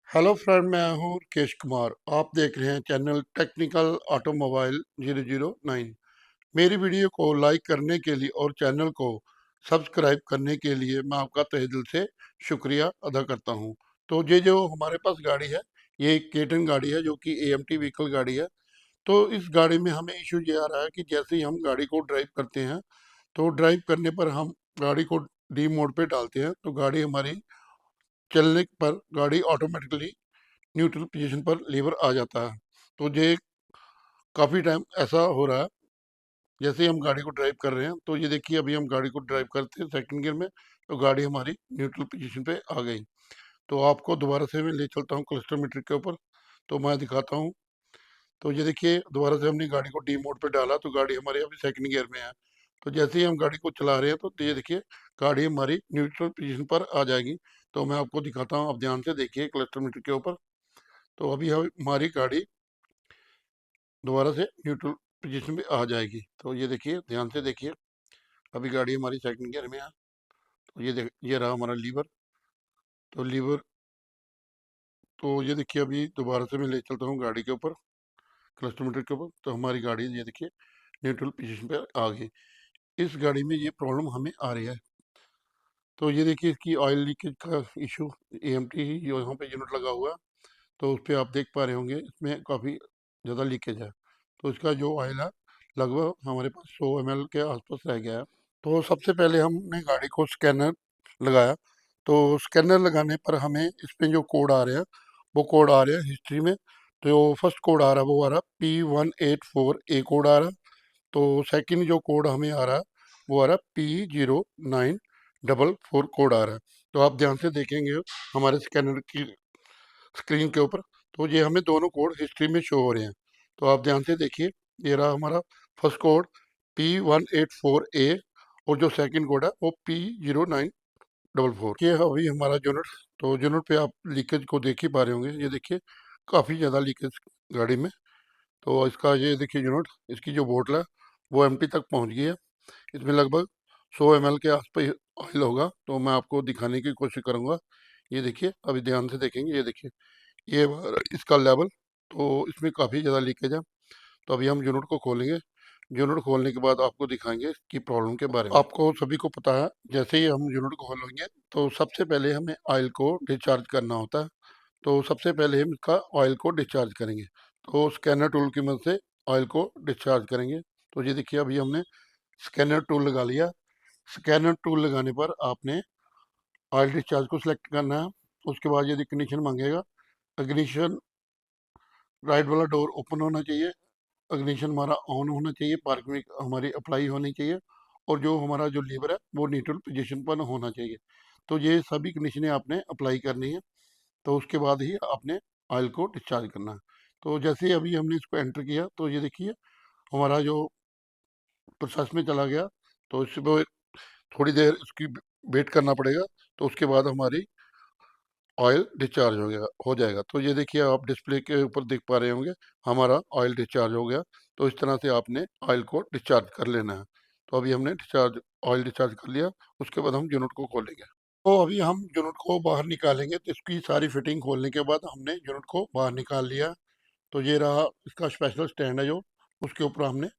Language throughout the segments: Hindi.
हेलो फ्रेंड, मैं हूँ केश कुमार। आप देख रहे हैं चैनल टेक्निकल ऑटोमोबाइल 009। मेरी वीडियो को लाइक करने के लिए और चैनल को सब्सक्राइब करने के लिए मैं आपका तहे दिल से शुक्रिया अदा करता हूँ। तो ये जो हमारे पास गाड़ी है, ये एक केटन गाड़ी है जो कि एएमटी व्हीकल गाड़ी है। तो इस गाड़ी में हमें इशू ये आ रहा है कि जैसे ही हम गाड़ी को ड्राइव करते हैं, तो ड्राइव करने पर हम गाड़ी को डी मोड पे डालते हैं तो गाड़ी हमारी चलने पर गाड़ी ऑटोमेटिकली न्यूट्रल पोजीशन पर लीवर आ जाता है। तो ये काफ़ी टाइम ऐसा हो रहा है। जैसे ही हम गाड़ी को ड्राइव कर रहे हैं, तो ये देखिए अभी हम गाड़ी को ड्राइव करते हैं सेकंड गियर में, तो गाड़ी हमारी न्यूट्रल पोजीशन पे आ गई। तो आपको दोबारा से मैं ले चलता हूँ क्लस्टर मीटर के ऊपर, तो मैं दिखाता हूँ। तो ये देखिए दोबारा से हमने गाड़ी को डी मोड पे डाला तो गाड़ी हमारी अभी सेकंड गियर में है। तो जैसे ही हम गाड़ी को चला रहे हैं तो ये देखिए गाड़ी हमारी न्यूट्रल पोजीशन पर आ जाएगी। तो मैं आपको दिखाता हूँ, आप ध्यान से देखिए क्लस्टर मीटर के ऊपर। तो अभी हमारी गाड़ी दोबारा से न्यूट्रल पोजीशन में आ जाएगी। तो ये देखिए ध्यान से देखिए, अभी गाड़ी हमारी सेकंड गियर में है। तो ये रहा हमारा लीवर। तो लीवर, तो ये देखिए अभी दोबारा से मैं ले चलता हूँ गाड़ी के ऊपर क्लस्टर मीटर के ऊपर, तो हमारी गाड़ी ये देखिए न्यूट्रल पोजीशन पे आ गई। इस गाड़ी में ये प्रॉब्लम हमें आ रही है। तो ये देखिए इसकी ऑयल लीकेज का इशू, एएमटी जो यहाँ पे यूनिट लगा हुआ है, तो उस पर आप देख पा रहे होंगे इसमें काफ़ी ज़्यादा लीकेज है। तो इसका जो ऑयल है लगभग हमारे पास 100 ml के आसपास रह गया है। तो सबसे पहले हमने गाड़ी को स्कैनर लगाया। तो स्कैनर लगाने पर हमें इसमें जो कोड आ रहे हैं, वो कोड आ रहे हैं हिस्ट्री में। तो फर्स्ट कोड आ रहा है वो आ रहा है P184A कोड आ रहा है। तो सेकंड जो कोड हमें आ रहा है वो आ रहा है P0944 कोड आ रहा है। तो आप ध्यान से देखेंगे हमारे स्कैनर की स्क्रीन के ऊपर, तो ये हमें दोनों कोड हिस्ट्री में शो हो रहे हैं। तो आप ध्यान से देखिए, ये रहा हमारा फर्स्ट कोड P184A और जो सेकंड कोड है वो P0944। ये है अभी हमारा यूनिट। तो यूनिट पे आप लीकेज को देख ही पा रहे होंगे, ये देखिए काफ़ी ज़्यादा लीकेज गाड़ी में। तो इसका ये देखिए यूनिट, इसकी जो बोतल है वो एम्प्टी तक पहुंच गई है। इसमें लगभग 100 ml के आसपास ऑयल होगा। तो मैं आपको दिखाने की कोशिश करूंगा। ये देखिए अभी ध्यान से देखेंगे, ये देखिए ये इसका लेवल, तो इसमें काफ़ी ज़्यादा लीकेज है। तो अभी हम यूनिट को खोलेंगे। यूनिट खोलने के बाद आपको दिखाएंगे इसकी प्रॉब्लम के बारे में। आपको सभी को पता है, जैसे ही हम यूनिट को खोलेंगे तो सबसे पहले हमें ऑयल को डिस्चार्ज करना होता है। तो सबसे पहले हम इसका ऑयल को डिस्चार्ज करेंगे। तो स्कैनर टूल की मदद से ऑयल को डिस्चार्ज करेंगे। तो ये देखिए अभी हमने स्कैनर टूल लगा लिया। स्कैनर टूल लगाने पर आपने ऑयल डिस्चार्ज को सिलेक्ट करना है। उसके बाद यदि इग्निशन मांगेगा, इग्निशन राइट वाला डोर ओपन होना चाहिए, इग्निशन हमारा ऑन होना चाहिए, पार्किंग हमारी अप्लाई होनी चाहिए, और जो हमारा जो लीवर है वो न्यूट्रल पोजीशन पर होना चाहिए। तो ये सभी कंडीशनें आपने अप्लाई करनी है। तो उसके बाद ही आपने ऑयल को डिस्चार्ज करना है। तो जैसे ही अभी हमने इसको एंटर किया तो ये देखिए हमारा जो प्रोसेस में चला गया। तो इसमें थोड़ी देर इसकी वेट करना पड़ेगा। तो उसके बाद हमारी ऑयल डिस्चार्ज हो जाएगा। तो ये देखिए आप डिस्प्ले के ऊपर देख पा रहे होंगे हमारा ऑयल डिस्चार्ज हो गया। तो इस तरह से आपने ऑयल को डिस्चार्ज कर लेना है। तो अभी हमने ऑयल डिस्चार्ज कर लिया। उसके बाद हम यूनिट को खोलेंगे। तो अभी हम यूनिट को बाहर निकालेंगे। तो इसकी सारी फिटिंग खोलने के बाद हमने यूनिट को बाहर निकाल लिया। तो ये रहा इसका स्पेशल स्टैंड है जो, उसके ऊपर हमने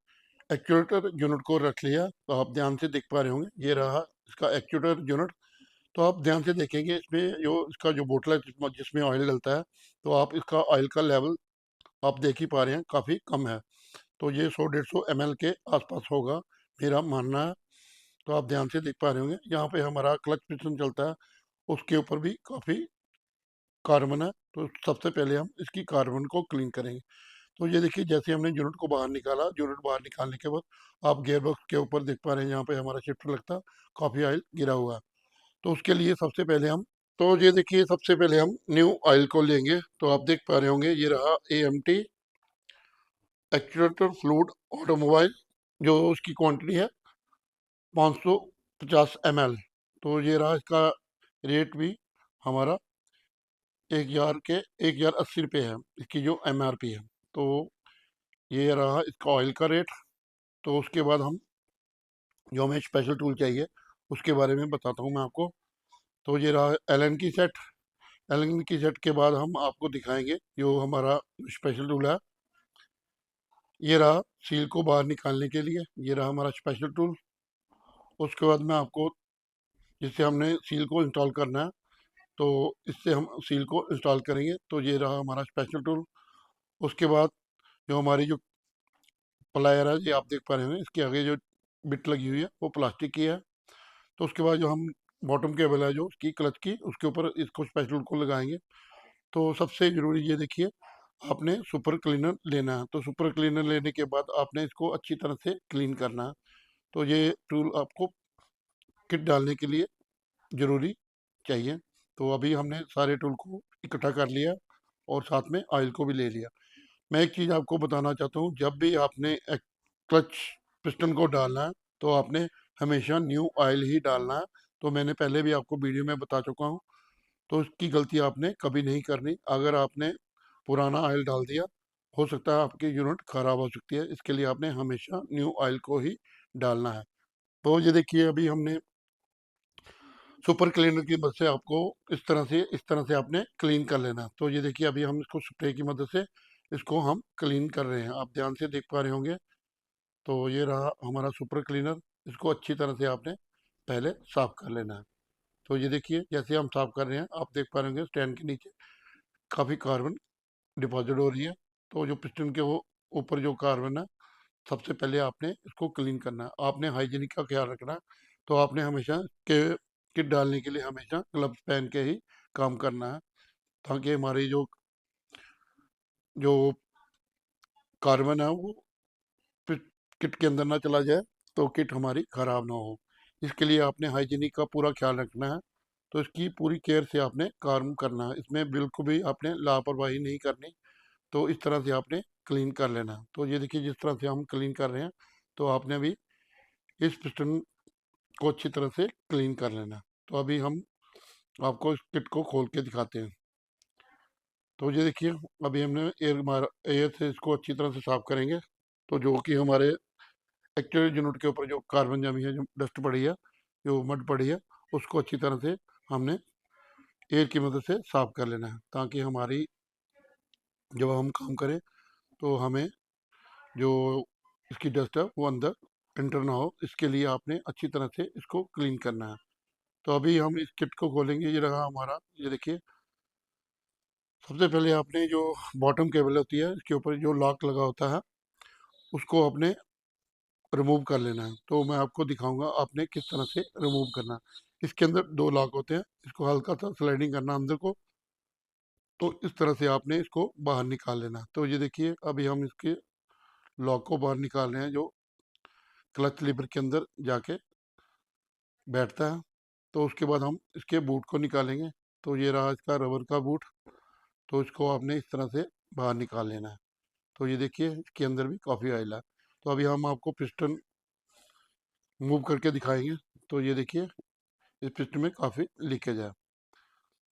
एक्चुएटर यूनिट को रख लिया। तो आप ध्यान से देख पा रहे होंगे, ये रहा इसका एक्चुएटर यूनिट। तो आप ध्यान से देखेंगे इसमें जो इसका जो बोतल है जिसमें ऑयल डलता है, तो आप इसका ऑयल का लेवल आप देख ही पा रहे हैं काफ़ी कम है। तो ये 100-150 ml के आसपास होगा, मेरा मानना है। तो आप ध्यान से देख पा रहे होंगे यहाँ पे हमारा क्लच पिस्टन चलता है, उसके ऊपर भी काफ़ी कार्बन है। तो सबसे पहले हम इसकी कार्बन को क्लीन करेंगे। तो ये देखिए जैसे हमने यूनिट को बाहर निकाला, यूनिट बाहर निकालने के बाद आप गियर बॉक्स के ऊपर देख पा रहे हैं यहाँ पे हमारा शिफ्टर लगता है, काफ़ी ऑयल गिरा हुआ है। तो उसके लिए सबसे पहले हम, तो ये देखिए सबसे पहले हम न्यू ऑयल को लेंगे। तो आप देख पा रहे होंगे ये रहा एएमटी एक्चुएटर फ्लूइड ऑटोमोबाइल, जो उसकी क्वांटिटी है 550 ml। तो ये रहा इसका रेट भी हमारा 1,080 रुपये है, इसकी जो एमआरपी है। तो ये रहा इसका ऑयल का रेट। तो उसके बाद हम जो हमें स्पेशल टूल चाहिए उसके बारे में बताता हूँ मैं आपको। तो ये रहा एलन की सेट। एलिंगन की सेट के बाद हम आपको दिखाएंगे जो हमारा स्पेशल टूल है। ये रहा सील को बाहर निकालने के लिए, ये रहा हमारा स्पेशल टूल। उसके बाद में आपको, जिससे हमने सील को इंस्टॉल करना है, तो इससे हम सील को इंस्टॉल करेंगे। तो ये रहा हमारा स्पेशल टूल। उसके बाद जो हमारी जो प्लायर है, ये आप देख पा रहे हैं, इसके आगे जो बिट लगी हुई है वो प्लास्टिक की है। तो उसके बाद जो हम बॉटम केबल है जो उसकी क्लच की, उसके ऊपर इसको स्पेशल को लगाएंगे। तो सबसे ज़रूरी ये देखिए, आपने सुपर क्लीनर लेना है। तो सुपर क्लीनर लेने के बाद आपने इसको अच्छी तरह से क्लीन करना है। तो ये टूल आपको किट डालने के लिए ज़रूरी चाहिए। तो अभी हमने सारे टूल को इकट्ठा कर लिया और साथ में ऑयल को भी ले लिया। मैं एक चीज़ आपको बताना चाहता हूँ, जब भी आपने एक क्लच पिस्टन को डालना है, तो आपने हमेशा न्यू ऑयल ही डालना है। तो मैंने पहले भी आपको वीडियो में बता चुका हूँ, तो इसकी गलती आपने कभी नहीं करनी। अगर आपने पुराना ऑयल डाल दिया, हो सकता है आपकी यूनिट ख़राब हो सकती है। इसके लिए आपने हमेशा न्यू ऑयल को ही डालना है। तो ये देखिए, अभी हमने सुपर क्लीनर की मदद से आपको इस तरह से आपने क्लीन कर लेना। तो ये देखिए, अभी हम इसको स्प्रे की मदद से इसको हम क्लीन कर रहे हैं। आप ध्यान से देख पा रहे होंगे। तो ये रहा हमारा सुपर क्लीनर। इसको अच्छी तरह से आपने पहले साफ कर लेना है। तो ये देखिए, जैसे हम साफ कर रहे हैं, आप देख पा रहे होंगे स्टैंड के नीचे काफ़ी कार्बन डिपॉजिट हो रही है। तो जो पिस्टन के वो ऊपर जो कार्बन है, सबसे पहले आपने इसको क्लीन करना है। आपने हाइजीनिक का ख्याल रखना है। तो आपने हमेशा के किट डालने के लिए हमेशा ग्लव्स पहन के ही काम करना है, ताकि हमारी जो जो कार्बन है वो किट के अंदर ना चला जाए, तो किट हमारी ख़राब ना हो। इसके लिए आपने हाइजीनिक का पूरा ख्याल रखना है। तो इसकी पूरी केयर से आपने काम करना है। इसमें बिल्कुल भी आपने लापरवाही नहीं करनी। तो इस तरह से आपने क्लीन कर लेना है। तो ये देखिए, जिस तरह से हम क्लीन कर रहे हैं, तो आपने भी इस पिस्टन को अच्छी तरह से क्लीन कर लेना है। तो अभी हम आपको इस किट को खोल के दिखाते हैं। तो ये देखिए, अभी हमने एयर से इसको अच्छी तरह से साफ करेंगे। तो जो कि हमारे एक्चुअल यूनिट के ऊपर जो कार्बन जमी है, जो डस्ट पड़ी है, जो मड पड़ी है, उसको अच्छी तरह से हमने एयर की मदद से साफ कर लेना है, ताकि हमारी जब हम काम करें तो हमें जो इसकी डस्ट है वो अंदर एंटर ना हो। इसके लिए आपने अच्छी तरह से इसको क्लीन करना है। तो अभी हम इस किट को खोलेंगे। ये रहा हमारा, ये देखिए। सबसे पहले आपने जो बॉटम केबल होती है, इसके ऊपर जो लॉक लगा होता है, उसको आपने रिमूव कर लेना है। तो मैं आपको दिखाऊंगा आपने किस तरह से रिमूव करना है। इसके अंदर दो लॉक होते हैं, इसको हल्का सा स्लाइडिंग करना अंदर को। तो इस तरह से आपने इसको बाहर निकाल लेना है। तो ये देखिए, अभी हम इसके लॉक को बाहर निकाल रहे हैं, जो क्लच लीवर के अंदर जाके बैठता है। तो उसके बाद हम इसके बूट को निकालेंगे। तो ये रहा इसका रबर का बूट। तो इसको आपने इस तरह से बाहर निकाल लेना है। तो ये देखिए, इसके अंदर भी काफ़ी ऑयल है। तो अभी हम आपको पिस्टन मूव करके दिखाएंगे। तो ये देखिए, इस पिस्टन में काफ़ी लीकेज है।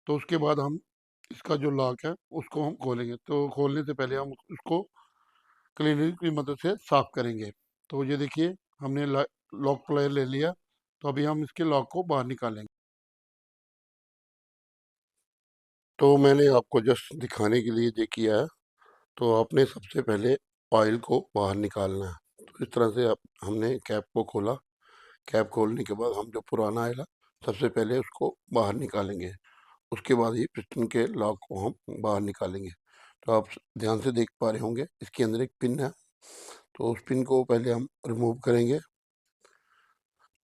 तो उसके बाद हम इसका जो लॉक है उसको हम खोलेंगे। तो खोलने से पहले हम उसको क्लीनर की मदद से साफ करेंगे। तो ये देखिए, हमने लॉक प्लायर ले लिया। तो अभी हम इसके लॉक को बाहर निकालेंगे। तो मैंने आपको जस्ट दिखाने के लिए ये किया है। तो आपने सबसे पहले ऑयल को बाहर निकालना है। तो इस तरह से आप हमने कैप को खोला। कैप खोलने के बाद हम जो पुराना ऑयल है, सबसे पहले उसको बाहर निकालेंगे। उसके बाद ही पिस्टन के लॉक को हम बाहर निकालेंगे। तो आप ध्यान से देख पा रहे होंगे, इसके अंदर एक पिन है। तो उस पिन को पहले हम रिमूव करेंगे।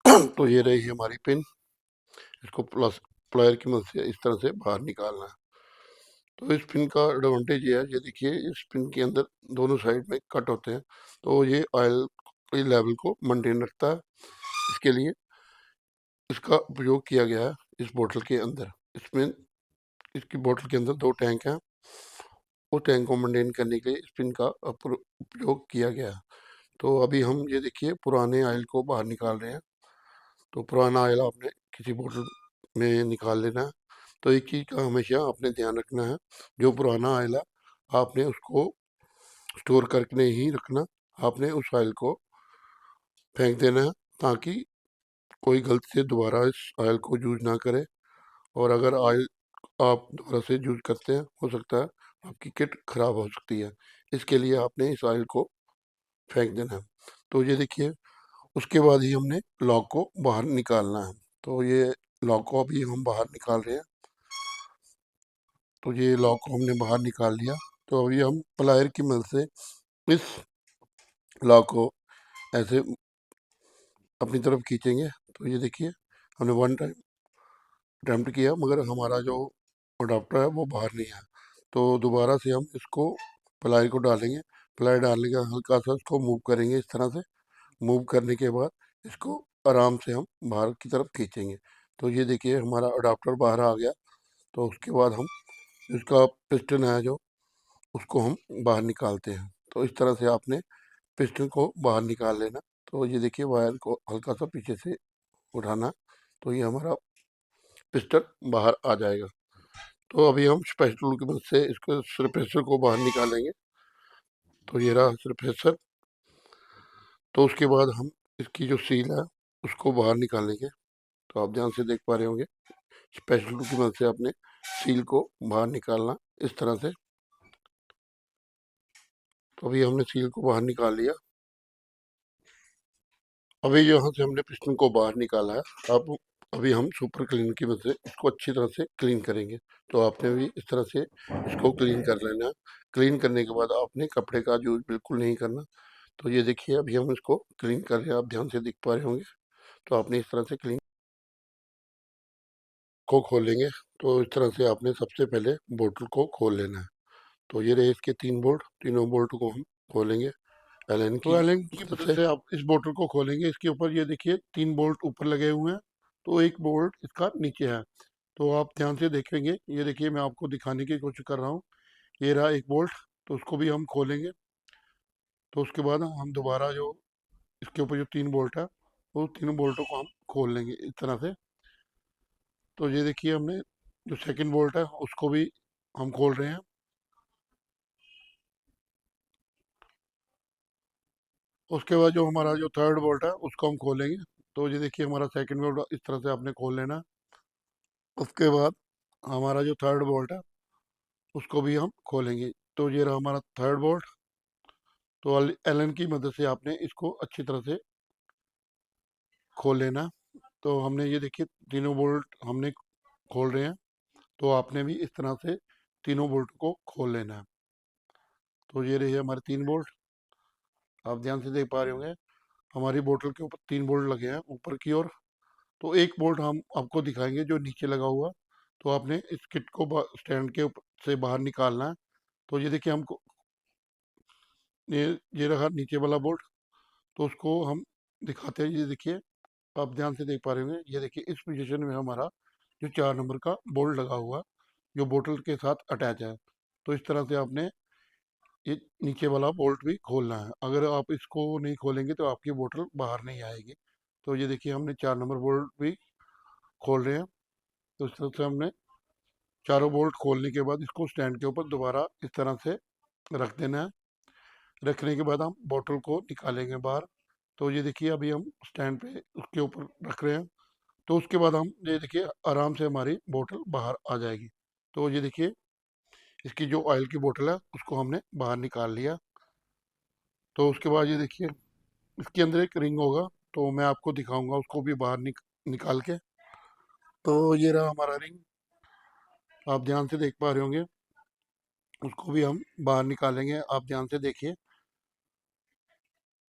तो ये रही हमारी पिन। इसको प्लस प्लायर की मदद से इस तरह से बाहर निकालना है। तो इस पिन का एडवांटेज ये है, ये देखिए, इस पिन के अंदर दोनों साइड में कट होते हैं। तो ये ऑयल के लेवल को मेंटेन रखता है। इसके लिए इसका उपयोग किया गया है इस बोतल के अंदर। इसमें इसकी बोतल के अंदर दो टैंक हैं। वो टैंक को मेंटेन करने के लिए इस पिन का उपयोग किया गया है। तो अभी हम ये देखिए, पुराने ऑयल को बाहर निकाल रहे हैं। तो पुराना ऑयल आपने किसी बोतल में निकाल लेना है। तो एक चीज़ का हमेशा आपने ध्यान रखना है, जो पुराना ऑयल है आपने उसको स्टोर करके ही रखना। आपने उस ऑयल को फेंक देना है, ताकि कोई गलती से दोबारा इस ऑयल को यूज ना करे। और अगर ऑयल आप दोबारा से यूज़ करते हैं, हो सकता है आपकी किट खराब हो सकती है। इसके लिए आपने इस ऑयल को फेंक देना है। तो ये देखिए, उसके बाद ही हमने लॉक को बाहर निकालना है। तो ये लॉक को अभी हम बाहर निकाल रहे हैं। तो ये लॉक को हमने बाहर निकाल लिया। तो अभी हम प्लायर की मदद से इस लॉक को ऐसे अपनी तरफ खींचेंगे। तो ये देखिए, हमने वन टाइम अटेम्प्ट किया, मगर हमारा जो अडॉप्टर है वो बाहर नहीं आया। तो दोबारा से हम इसको प्लाई को डालेंगे। प्लाई डालने के हल्का सा इसको मूव करेंगे इस तरह से। मूव करने के बाद इसको आराम से हम बाहर की तरफ खींचेंगे। तो ये देखिए, हमारा अडॉप्टर बाहर आ गया। तो उसके बाद हम इसका पिस्टन है जो, उसको हम बाहर निकालते हैं। तो इस तरह से आपने पिस्टन को बाहर निकाल लेना। तो ये देखिए, वायर को हल्का सा पीछे से उठाना, तो ये हमारा पिस्टन बाहर आ जाएगा। तो अभी हम स्पेशल टूल की मदद से इसको सरफेसर को बाहर निकालेंगे। तो ये रहा सरफेसर। तो उसके बाद हम इसकी जो सील है उसको बाहर निकालेंगे। तो आप ध्यान से देख पा रहे होंगे, स्पेशल टूल की मदद से आपने सील को बाहर निकालना इस तरह से। तो अभी हमने सील को बाहर निकाल लिया। अभी यहाँ से हमने पिस्टन को बाहर निकाला है। अब अभी हम सुपर क्लीनर की मदद से इसको अच्छी तरह से क्लीन करेंगे। तो आपने भी इस तरह से इसको क्लीन कर लेना है। क्लीन करने के बाद आपने कपड़े का यूज बिल्कुल नहीं करना। तो ये देखिए, अभी हम इसको क्लीन कर रहे हैं, आप ध्यान से देख पा रहे होंगे। तो आपने इस तरह से क्लीन को खोलेंगे। तो इस तरह से आपने सबसे पहले बोतल को खोल लेना है। तो ये रहे इसके 3 बोल्ट, तीनों बोल्ट को हम खोलेंगे एलन की। तो एलन की मदद से आप इस बोल्ट को खोलेंगे। इसके ऊपर ये देखिए 3 बोल्ट ऊपर लगे हुए हैं, तो एक बोल्ट इसका नीचे है। तो आप ध्यान से देखेंगे, ये देखिए मैं आपको दिखाने की कोशिश कर रहा हूँ। ये रहा एक बोल्ट, तो उसको भी हम खोलेंगे। तो उसके बाद हम दोबारा जो इसके ऊपर जो 3 बोल्ट है, वो तीनों बोल्टों को हम खोल लेंगे इस तरह से। तो ये देखिए, हमने जो सेकंड बोल्ट है उसको भी हम खोल रहे हैं। उसके बाद जो हमारा जो थर्ड बोल्ट है उसको हम खोलेंगे। तो ये देखिए, हमारा सेकंड बोल्ट इस तरह से आपने खोल लेना है। उसके बाद हमारा जो थर्ड बोल्ट है उसको भी हम खोलेंगे। तो ये रहा हमारा थर्ड बोल्ट। तो एलन की मदद से आपने इसको अच्छी तरह से खोल लेना। तो हमने ये देखिए तीनों बोल्ट हमने खोल रहे हैं। तो आपने भी इस तरह से तीनों बोल्ट को खोल लेना है। तो ये रहे हमारे 3 बोल्ट, आप ध्यान से देख पा रहे होंगे। हमारी बोतल के ऊपर 3 बोल्ट लगे हैं ऊपर की ओर। तो एक बोल्ट हम आपको दिखाएंगे जो नीचे लगा हुआ। तो आपने इस किट को स्टैंड के ऊपर से बाहर निकालना है। तो ये देखिए, हमको ये रहा नीचे वाला बोल्ट। तो उसको हम दिखाते हैं। ये देखिए, आप ध्यान से देख पा रहे होंगे। ये देखिए, इस पोजीशन में हमारा जो 4 नंबर का बोल्ट लगा हुआ है, जो बोतल के साथ अटैच है। तो इस तरह से आपने ये नीचे वाला बोल्ट भी खोलना है। अगर आप इसको नहीं खोलेंगे तो आपकी बोतल बाहर नहीं आएगी। तो ये देखिए, हमने 4 नंबर बोल्ट भी खोल रहे हैं। तो इस तरह से हमने चारों बोल्ट खोलने के बाद इसको स्टैंड के ऊपर दोबारा इस तरह से रख देना है। रखने के बाद हम बोतल को निकालेंगे बाहर। तो ये देखिए, अभी हम स्टैंड पे उसके ऊपर रख रहे हैं। तो उसके बाद हम ये देखिए, आराम से हमारी बोतल बाहर आ जाएगी। तो ये देखिए, इसकी जो ऑयल की बोतल है उसको हमने बाहर निकाल लिया। तो उसके बाद ये देखिए, इसके अंदर एक रिंग होगा। तो मैं आपको दिखाऊंगा उसको भी बाहर निकाल के। तो ये रहा हमारा रिंग, आप ध्यान से देख पा रहे होंगे। उसको भी हम बाहर निकालेंगे, आप ध्यान से देखिए।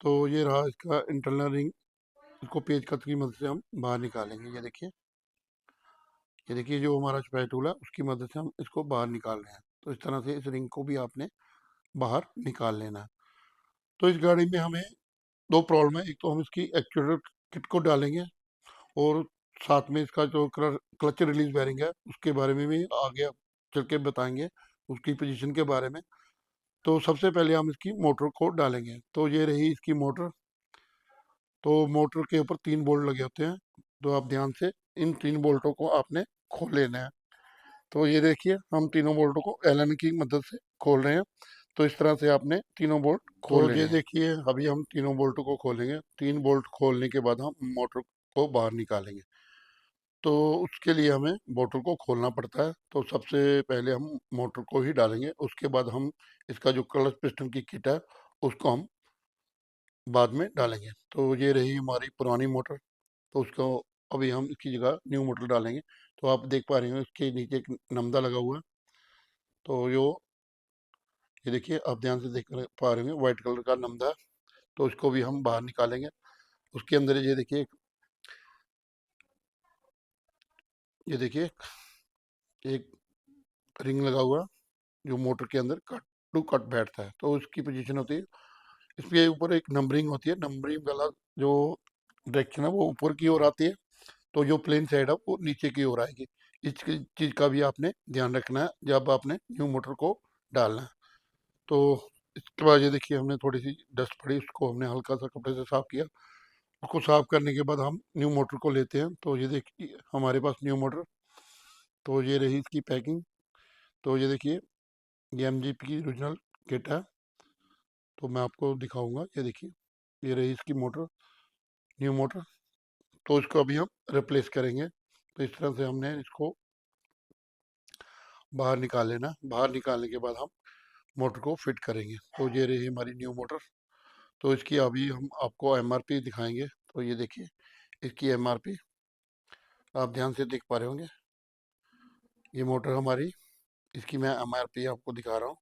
तो ये रहा इसका इंटरनल रिंग। इसको पेच कस की मदद से हम बाहर निकालेंगे। ये देखिए, जो हमारा स्पेयर टूल है उसकी मदद से हम इसको बाहर निकाल रहे हैं। तो इस तरह से इस रिंग को भी आपने बाहर निकाल लेना है। तो इस गाड़ी में हमें 2 प्रॉब्लम है। एक तो हम इसकी एक्चुएटर किट को डालेंगे, और साथ में इसका जो क्लच रिलीज बेरिंग है उसके बारे में भी आगे चल के बताएंगे, उसकी पोजीशन के बारे में। तो सबसे पहले हम इसकी मोटर को डालेंगे। तो ये रही इसकी मोटर। तो मोटर के ऊपर 3 बोल्ट लगे होते हैं। तो आप ध्यान से इन 3 बोल्टों को आपने खोल लेना है। तो ये देखिए, हम तीनों बोल्टों को एलन की मदद से खोल रहे हैं। तो इस तरह से आपने तीनों बोल्ट खोल लेने हैं। ये देखिए, अभी हम तीनों बोल्टों को खोलेंगे। 3 बोल्ट खोलने के बाद हम मोटर को बाहर निकालेंगे। तो उसके लिए हमें मोटर को खोलना पड़ता है। तो सबसे पहले हम मोटर को ही डालेंगे, उसके बाद हम इसका जो क्लच पिस्टन की किट है, उसको हम बाद में डालेंगे। तो ये रही हमारी पुरानी मोटर, तो उसको अभी हम इसकी जगह न्यू मोटर डालेंगे। तो आप देख पा रहे हो इसके नीचे एक नमदा लगा हुआ है। तो ये देखिए, आप ध्यान से देख पा रहे होंगे व्हाइट कलर का नमदा है। तो उसको भी हम बाहर निकालेंगे। उसके अंदर ये देखिए एक रिंग लगा हुआ है, जो मोटर के अंदर कट टू कट बैठता है। तो उसकी पोजीशन होती है, इसके ऊपर एक नंबरिंग होती है। नंबरिंग वाला जो डायरेक्शन है वो ऊपर की ओर आती है, तो जो प्लेन साइड है वो नीचे की ओर आएगी। इस चीज़ का भी आपने ध्यान रखना है जब आपने न्यू मोटर को डालना है। तो इसके बाद ये देखिए, हमने थोड़ी सी डस्ट पड़ी, उसको हमने हल्का सा कपड़े से साफ किया। उसको साफ करने के बाद हम न्यू मोटर को लेते हैं। तो ये देखिए हमारे पास न्यू मोटर। तो ये रही इसकी पैकिंग। तो ये देखिए, ये MGP की ओरिजिनल किट है। तो मैं आपको दिखाऊंगा, ये देखिए, ये रही इसकी मोटर, न्यू मोटर। तो इसको अभी हम रिप्लेस करेंगे। तो इस तरह से हमने इसको बाहर निकाल लेना। बाहर निकालने के बाद हम मोटर को फिट करेंगे। तो ये रही हमारी न्यू मोटर। तो इसकी अभी हम आपको MRP दिखाएंगे। तो ये देखिए, इसकी MRP आप ध्यान से देख पा रहे होंगे। ये मोटर हमारी, इसकी मैं MRP आपको दिखा रहा हूँ।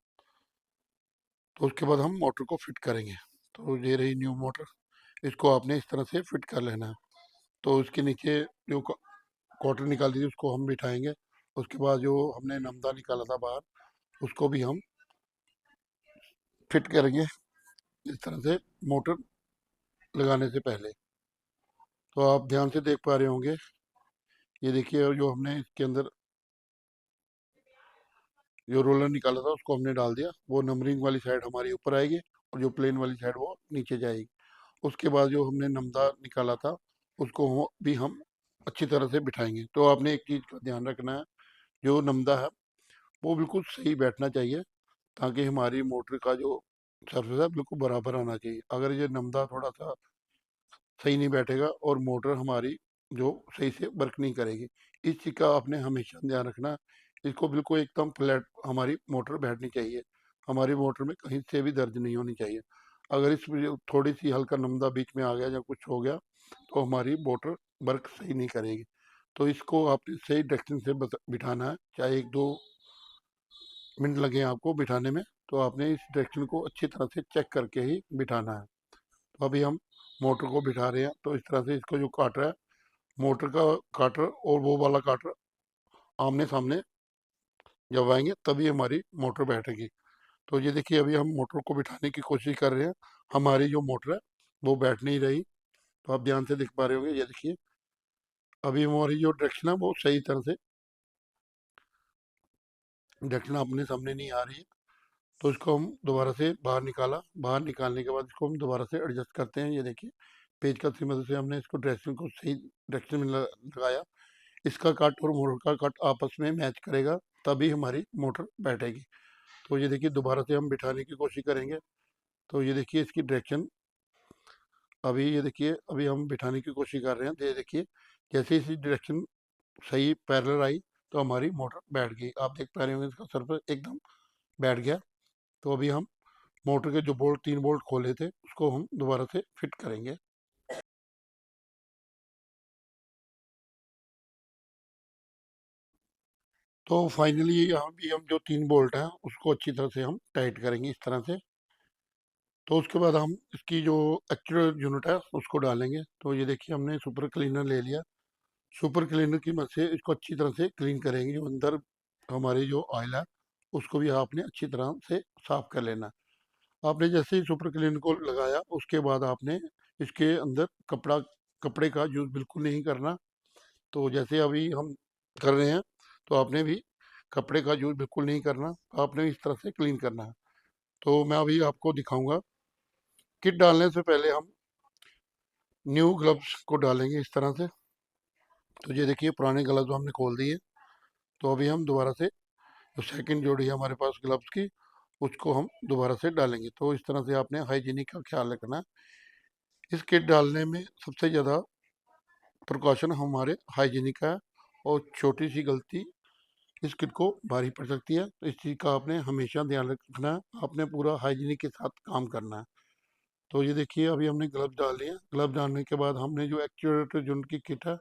तो उसके बाद हम मोटर को फिट करेंगे। तो ये रही न्यू मोटर, इसको आपने इस तरह से फिट कर लेना है। तो इसके नीचे जो क्वार्टर निकाली थी उसको हम बिठाएंगे। उसके बाद जो हमने नमदा निकाला था बाहर, उसको भी हम फिट करेंगे इस तरह से, मोटर लगाने से पहले। तो आप ध्यान से देख पा रहे होंगे, ये देखिए, और जो हमने इसके अंदर जो रोलर निकाला था उसको हमने डाल दिया। वो नंबरिंग वाली साइड हमारी ऊपर आएगी, और जो प्लेन वाली साइड वो नीचे जाएगी। उसके बाद जो हमने नमदा निकाला था उसको भी हम अच्छी तरह से बिठाएंगे। तो आपने एक चीज़ का ध्यान रखना है, जो नमदा है वो बिल्कुल सही बैठना चाहिए, ताकि हमारी मोटर का जो सरफेस है बिल्कुल बराबर आना चाहिए। अगर ये नमदा थोड़ा सा सही नहीं बैठेगा और मोटर हमारी जो सही से वर्क नहीं करेगी। इस चीज़ का आपने हमेशा ध्यान रखना। इसको बिल्कुल एकदम फ्लैट हमारी मोटर बैठनी चाहिए। हमारी मोटर में कहीं से भी दर्द नहीं होनी चाहिए। अगर इसमें जो थोड़ी सी हल्का नमदा बीच में आ गया या कुछ हो गया, तो हमारी मोटर वर्क सही नहीं करेगी। तो इसको आपने सही डायरेक्शन से बिठाना है, चाहे 1-2 मिनट लगे आपको बिठाने में। तो आपने इस डायरेक्शन को अच्छी तरह से चेक करके ही बिठाना है। तो अभी हम मोटर को बिठा रहे हैं। तो इस तरह से इसको जो काटर है, मोटर का काटर और वो वाला काटर आमने सामने जब आएंगे तभी हमारी मोटर बैठेगी। तो ये देखिए, अभी हम मोटर को बिठाने की कोशिश कर रहे हैं। हमारी जो मोटर है वो बैठ नहीं रही। तो आप ध्यान से देख पा रहे होंगे, ये देखिए, अभी हमारी जो डायरेक्शन है वो सही तरह से डायरेक्शन अपने सामने नहीं आ रही है। तो इसको हम दोबारा से बाहर निकाला। बाहर निकालने के बाद इसको हम दोबारा से एडजस्ट करते हैं। ये देखिए, पेज कस की मदद से हमने इसको डायरेक्शन को सही डायरेक्शन में लगाया। इसका कट और मोटर का कट आपस में मैच करेगा, तभी हमारी मोटर बैठेगी। तो ये देखिए, दोबारा से हम बिठाने की कोशिश करेंगे। तो ये देखिए, इसकी डायरेक्शन अभी, ये देखिए, अभी हम बिठाने की कोशिश कर रहे हैं। तो ये देखिए, जैसे इसकी डायरेक्शन सही पैरेलल आई, तो हमारी मोटर बैठ गई। आप देख पा रहे होंगे इसका सरफेस एकदम बैठ गया। तो अभी हम मोटर के जो 3 बोल्ट खोले थे उसको हम दोबारा से फिट करेंगे। तो फाइनली यहाँ भी हम जो 3 बोल्ट हैं उसको अच्छी तरह से हम टाइट करेंगे इस तरह से। तो उसके बाद हम इसकी जो एक्चुअल यूनिट है उसको डालेंगे। तो ये देखिए, हमने सुपर क्लीनर ले लिया। सुपर क्लीनर की मदद से इसको अच्छी तरह से क्लीन करेंगे। जो अंदर हमारी जो ऑयल है उसको भी आपने अच्छी तरह से साफ कर लेना। आपने जैसे ही सुपर क्लीनर को लगाया, उसके बाद आपने इसके अंदर कपड़े का यूज़ बिल्कुल नहीं करना। तो जैसे अभी हम कर रहे हैं, तो आपने भी कपड़े का यूज़ बिल्कुल नहीं करना। आपने इस तरह से क्लीन करना है। तो मैं अभी आपको दिखाऊंगा। किट डालने से पहले हम न्यू ग्लव्स को डालेंगे इस तरह से। तो ये देखिए, पुराने ग्लव्स हमने खोल दिए। तो अभी हम दोबारा से जो सेकंड जोड़ी है हमारे पास ग्लव्स की, उसको हम दोबारा से डालेंगे। तो इस तरह से आपने हाइजीनिक का ख्याल रखना है। इस किट डालने में सबसे ज़्यादा प्रिकॉशन हमारे हाइजीनिक का है। और छोटी सी गलती इस किट को भारी पड़ सकती है। तो इस चीज़ का आपने हमेशा ध्यान रखना है, आपने पूरा हाइजीनिक के साथ काम करना है। तो ये देखिए अभी हमने ग्लव्स डाल लिए हैं। ग्लव्स डालने के बाद हमने जो एक्चुएटर यूनिट की किट है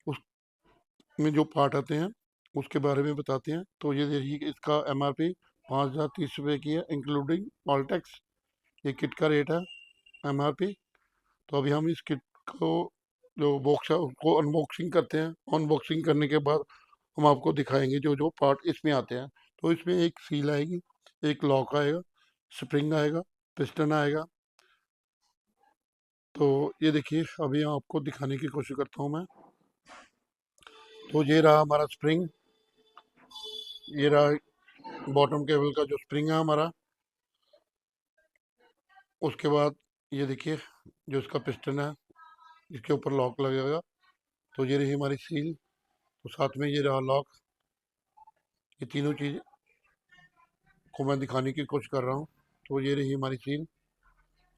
उसमें जो पार्ट आते हैं उसके बारे में बताते हैं। तो ये देखिए इसका MRP 5,030 रुपये की है इंक्लूडिंग ऑल टैक्स। ये किट का रेट है MRP। तो अभी हम इस किट को जो बॉक्स है उसको अनबॉक्सिंग करते हैं। अनबॉक्सिंग करने के बाद हम आपको दिखाएंगे जो जो पार्ट इसमें आते हैं। तो इसमें एक सील आएगी, एक लॉक आएगा, स्प्रिंग आएगा, पिस्टन आएगा। तो ये देखिए अभी आपको दिखाने की कोशिश करता हूँ मैं। तो ये रहा हमारा स्प्रिंग, ये रहा बॉटम केबल का जो स्प्रिंग है हमारा। उसके बाद ये देखिए जो इसका पिस्टन है, इसके ऊपर लॉक लगेगा। तो ये रही हमारी सील, तो साथ में ये रहा लॉक। ये तीनों चीज़ को मैं दिखाने की कोशिश कर रहा हूँ। तो ये रही हमारी सील,